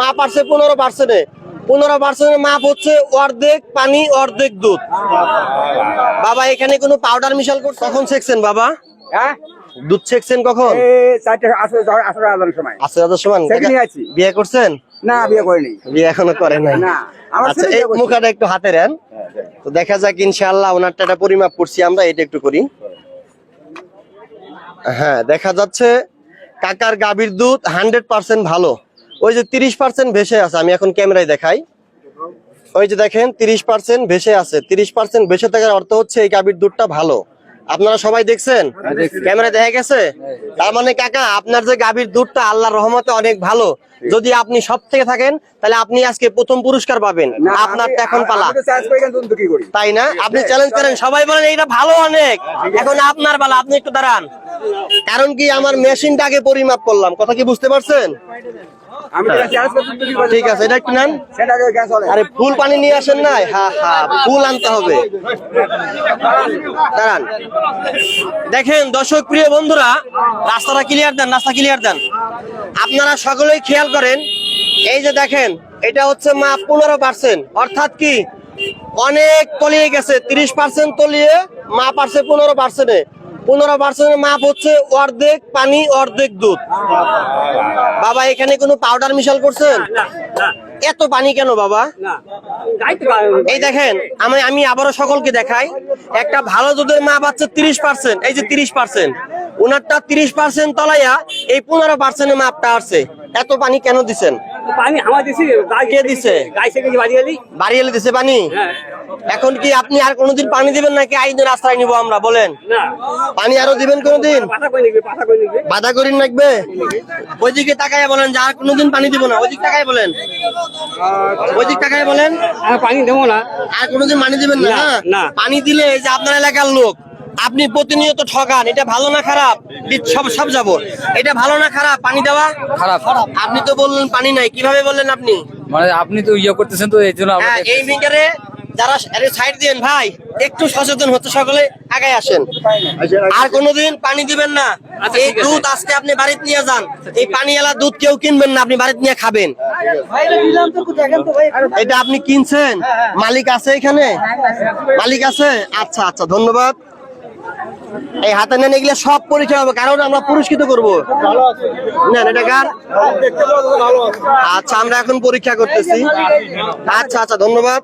মাপ আসছে 15%। 15% মাপ হচ্ছে অর্ধেক পানি অর্ধেক দুধ। বাবা এখানে কোনো পাউডার মিশাল করে কখন ছেকছেন বাবা? হ্যাঁ দুধ ছেকছেন কখন? 4:18 সময়। বিয়ে করছেন? না বিয়ে করিনি। বিয়ে এখনো করেন নাই? না। আচ্ছা এই মুখাটা একটু হাতে নেন, তো দেখা যাক ইনশাআল্লাহ। ওনারটা একটা পরিমাপ করছি আমরা, এটা একটু করি। হ্যাঁ দেখা যাচ্ছে কাকার গাভীর দুধ 100% ভালো। ওই যে 30% ভেসে আছে, আমি এখন ক্যামেরায় দেখাই। ওই যে দেখেন 30% ভেসে আছে। 30% ভেসে থাকার অর্থ হচ্ছে এই গাভীর দুধটা ভালো। আপনারা সবাই দেখছেন, ক্যামেরায় দেখা গেছে। তার মানে কাকা আপনার যে গাভীর দুধটা আল্লাহর রহমতে অনেক ভালো। যদি আপনি সব থেকে থাকেন তাহলে আপনি আজকে প্রথম পুরস্কার পাবেন। আপনারটা এখন পালা, তাই না? আপনি চ্যালেঞ্জ করেন, সবাই বলেন এইটা ভালো অনেক, এখন আপনার পালা। আপনি একটু দাঁড়ান, কারণ কি আমার মেশিনটা আগে পরিমাপ করলাম। কথা কি বুঝতে পারছেন? ঠিক আছে, এটা একটু নেন। আরে ফুল পানি নিয়ে আসেন নাই? হ্যাঁ হ্যাঁ ফুল আনতে হবে। দাঁড়ান, দেখেন দর্শক প্রিয় বন্ধুরা, রাস্তাটা ক্লিয়ার দেন, রাস্তা ক্লিয়ার দেন। আপনারা সকলেই খেয়াল করেন, এই যে দেখেন এটা হচ্ছে মাপ 15%, অর্থাৎ কি অনেক তলিয়ে গেছে। 30% তলিয়ে মাপ আসছে 15%। 15% মাপ হচ্ছে অর্ধেক পানি অর্ধেক দুধ। বাবা এখানে কোনো পাউডার মিশাল করছেন? এত পানি কেন বাবা? এই দেখেন আমি আবারও সকলকে দেখাই, একটা ভালো দুধের মাপ আছে 30%। এই যে 30%, ওনারটা 30% তলাইয়া এই 15% মাপটা আসছে। এত পানি কেন দিচ্ছেন? পানি আমার দিছি, কে দিছে? বাড়িয়ালি দিছে পানি। এখন কি আপনি আর কোনোদিন পানি দিবেন নাকি আইনের আশ্রয় নিব আমরা? বলেন পানি আরো দিবেন কোনোদিন? বাধা করিন লাগবে। ওইদিকে তাকায় বলেন যে আর কোনোদিন পানি দিব না। ওইদিক তাকায় বলেন, ওইদিক তাকায় বলেন পানি দেবো না, আর কোনোদিন পানি দিবেন না। না। পানি দিলে এই যে আপনার এলাকার লোক, আপনি প্রতিনিয়ত ঠকান। এটা ভালো না খারাপ? সব যাব, এটা ভালো না খারাপ? পানি দেওয়া খারাপ। আপনি তো বললেন পানি নাই, কিভাবে বললেন আপনি? মানে আপনি তো ইয়ে করতেছেন, তো এই জন্য হ্যাঁ, এই ফিঙ্গারে যারা সাইড দিন ভাই, একটু সচেতন হতে সকলে আগায় আসেন। আর কোনোদিন পানি দিবেন না। এই দুধ আজকে আপনি বাড়িতে নিয়ে যান, এই পানিওয়ালা দুধ কেউ কিনবেন না, আপনি বাড়িতে নিয়ে খাবেন। এটা আপনি কিনছেন? মালিক আছে এখানে? মালিক আছে? আচ্ছা আচ্ছা ধন্যবাদ। এই হাতে নেন, এগুলো সব পরীক্ষা হবে, কারণ আমরা পুরস্কৃত করবো। নেন এটা কার? আচ্ছা আমরা এখন পরীক্ষা করতেছি। আচ্ছা আচ্ছা ধন্যবাদ।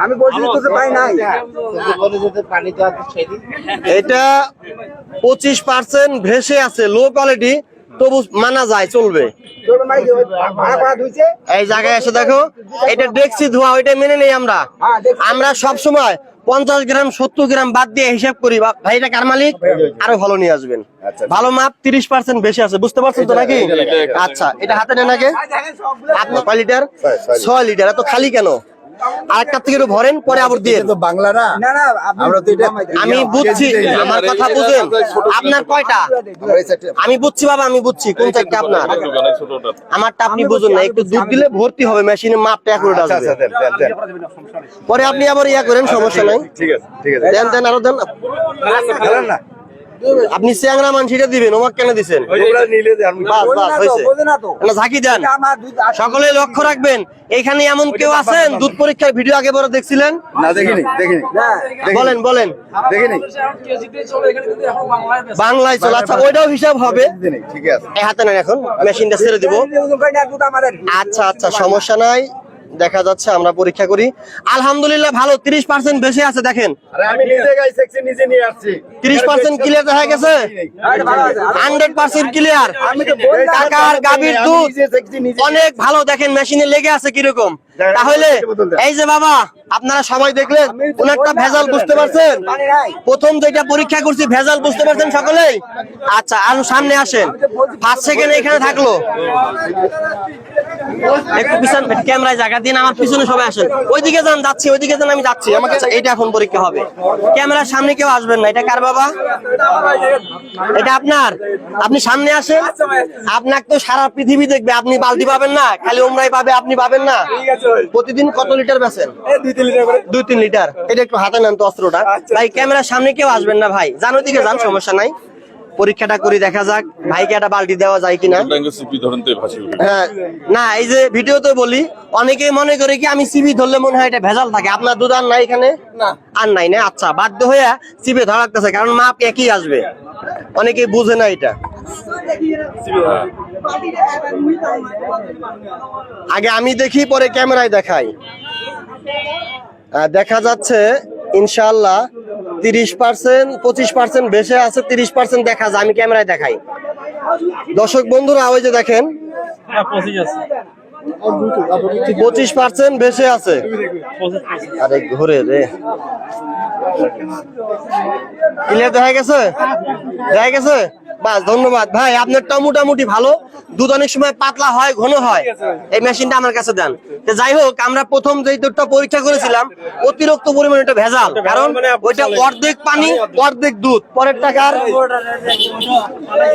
আমি বলছি তোকে পাই নাই। এটা 25% ভেসে আছে, লো কোয়ালিটি, তবু মানা যায়, চলবে। এই জায়গায় এসে দেখো, এটা ডেক্সি ধোয়া, ওইটা মেনে নেই আমরা। আমরা সব সময় 50 গ্রাম 70 গ্রাম বাদ দিয়ে হিসাব করি। ভাই এটা কার মালিক? আরো ভালো নিয়ে আসবেন। ভালো মাপ 30% বেশি আছে, বুঝতে পারছেন তো নাকি? আচ্ছা এটা হাতে নেন আগে। আপনার কয় লিটার? 6 লিটার। এত খালি কেন? আরেকটা থেকে একটু ভরেন, পরে আবার দিয়ে। বাংলা না, আমরা তো এটা আমি বুঝছি, আমার কথা বুঝেন। আপনার কয়টা? আমি বুঝছি বাবা, আমি বুঝছি কোন চারটা আপনার। আমারটা আপনি বুঝুন না, একটু দুধ দিলে ভর্তি হবে, মেশিনে মাপটা অ্যাকুরেট আসবে। পরে আপনি আবার ইয়া করেন, সমস্যা নাই। ঠিক আছে ঠিক আছে, দেন দেন আরো দেন। না আপনি চ্যাংরা মানসিটা দিবেন, ওমাক কেন দিচ্ছেন? বাস বাস হয়েছে না, ঝাঁকি দেন। সকলে লক্ষ্য রাখবেন, এখানে এমন কেউ আছেন দুধ পরীক্ষার ভিডিও আগে বড় দেখছিলেন? না দেখিনি দেখিনি। বলেন বলেন। দেখিনি বাংলায় চলে। আচ্ছা ওইটাও হিসাব হবে। ঠিক আছে, এই হাতে নেন, এখন মেশিনটা ছেড়ে দিব। আচ্ছা আচ্ছা সমস্যা নাই, দেখা যাচ্ছে আমরা পরীক্ষা করি। আলহামদুলিল্লাহ ভালো, 30% বেশি আছে। দেখেন আমি নিজে গাই সেকশন নিজে নিয়ে আসছি। 30% ক্লিয়ার দেখা গেছে, 100% ক্লিয়ার। টাকার গাভীর দুধ অনেক ভালো। দেখেন মেশিনে লেগে আছে কিরকম। তাহলে এই যে বাবা আপনারা সবাই দেখলেন, ওনারটা ভেজাল, বুঝতে পারছেন? প্রথম যেটা পরীক্ষা করছি ভেজাল, বুঝতে পারছেন সকলেই? আচ্ছা আর সামনে আসেন, 5 সেকেন্ড এখানে থাকলো। একটু পিছন ক্যামেরায় জায়গা দিন, আমার পিছনে সবাই আসেন। ওইদিকে যান, যাচ্ছি ওইদিকে যান, আমি যাচ্ছি। আমাকে এইটা এখন পরীক্ষা হবে, ক্যামেরার সামনে কেউ আসবেন না। এটা কার বাবা? এটা আপনার? আপনি সামনে আসেন, আপনাকে তো সারা পৃথিবী দেখবে, আপনি বালতি পাবেন না, খালি ওমরাই পাবে, আপনি পাবেন না। প্রতিদিন কত লিটার বেচেন? 2-3 লিটার। এটা একটু হাতে নেন তো অস্ত্রটা ভাই, ক্যামেরার সামনে কেউ আসবেন না ভাই, যান ওইদিকে যান, সমস্যা নাই। পরীক্ষাটা করি, দেখা যাক ভাইকে একটা বালতি দেওয়া যায় কিনা। হ্যাঁ, না এই যে ভিডিওতে বলি, অনেকেই মনে করে কি আমি সিবি ধরলে মনে হয় এটা ভেজাল থাকে। আপনার দুধ আর নাই এখানে? আর নাই না, আচ্ছা বাধ্য হয়ে সিবি ধরা লাগতেছে, কারণ মাপ একই আসবে। অনেকেই বুঝে না এটা। আগে আমি দেখি, পরে ক্যামেরায় দেখাই। দেখা যাচ্ছে ইনশাআল্লাহ 30%, 25% বেশি আছে, 30% দেখা যায়। আমি ক্যামেরায় দেখাই। দর্শক বন্ধুরা, ওই যে দেখেন 25% বেশি আছে। আরে ঘুরে রে, ক্লিয়ার দেখা গেছে? দেখা গেছে? বাস, ধন্যবাদ ভাই। আপনারটা মোটামুটি ভালো, দুধ অনেক সময় পাতলা হয়, ঘন হয়। এই মেশিনটা আমার কাছে দেন। তো যাই হোক, আমরা প্রথম যে দুধটা পরীক্ষা করেছিলাম অতিরিক্ত পরিমাণে এটা ভেজাল, কারণ ওইটা অর্ধেক পানি অর্ধেক দুধ। পরের টাকার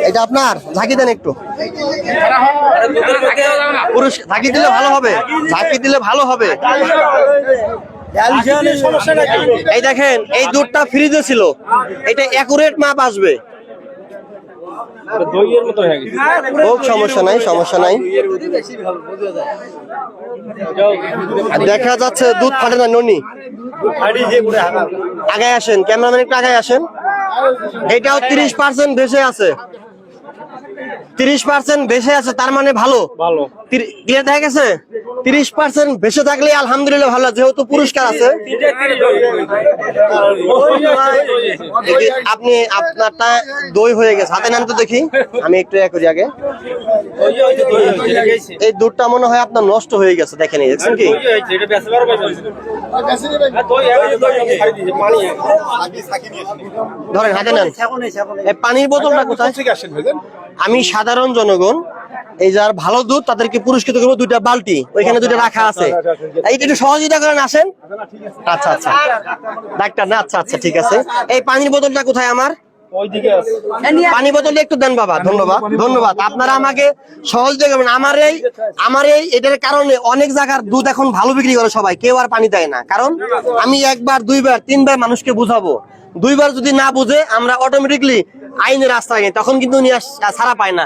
এটা আপনার ঝাঁকি দেন একটু, পুরুষ ঝাঁকি দিলে ভালো হবে, ঝাঁকি দিলে ভালো হবে। এই দেখেন, এই দুধটা ফ্রিজে ছিল, এটা অ্যাকুরেট মাপ আসবে। হোক, সমস্যা নাই, সমস্যা নাই। দেখা যাচ্ছে দুধ ফাটে না। ননি আগায় আসেন, ক্যামেরাম্যান একটু আগায় আসেন। এটাও 30% ভেসে আছে, 30% ভেসে আছে, তার মানে ভালো। ক্লিয়ার দেখা গেছে? 30% ভেসে থাকলে আলহামদুলিল্লাহ ভালো, যেহেতু পুরস্কার আছে। আপনি আপনারটা দই হয়ে গেছে, হাতে নেন তো দেখি, আমি একটু করি আগে। এই দুধটা মনে হয় আপনার নষ্ট হয়ে গেছে, দেখেন। দেখছেন কি? ধরেন, হাতে নেন। এই পানির বোতলটা কোথায়? আমি সাধারণ জনগণ, এই যার ভালো দুধ তাদেরকে পুরস্কৃত করবো। 2টা বালতি ওইখানে 2টা রাখা আছে, এইটা একটু সহযোগিতা করেন, আসেন। আচ্ছা আচ্ছা, ডাক্তার না? আচ্ছা আচ্ছা, ঠিক আছে। এই পানির বোতলটা কোথায় আমার? পানি বোতলটা একটু দেন বাবা। ধন্যবাদ, ধন্যবাদ। আপনারা আমাকে সহযোগিতা করবেন। আমার এই এটার কারণে অনেক জায়গার দুধ এখন ভালো বিক্রি করে সবাই, কেউ আর পানি দেয় না। কারণ আমি 1 বার 2 বার 3 বার মানুষকে বুঝাবো, 2 বার যদি না বুঝে আমরা অটোমেটিকলি আইনের রাস্তায়, তখন কিন্তু ছাড়া পায় না।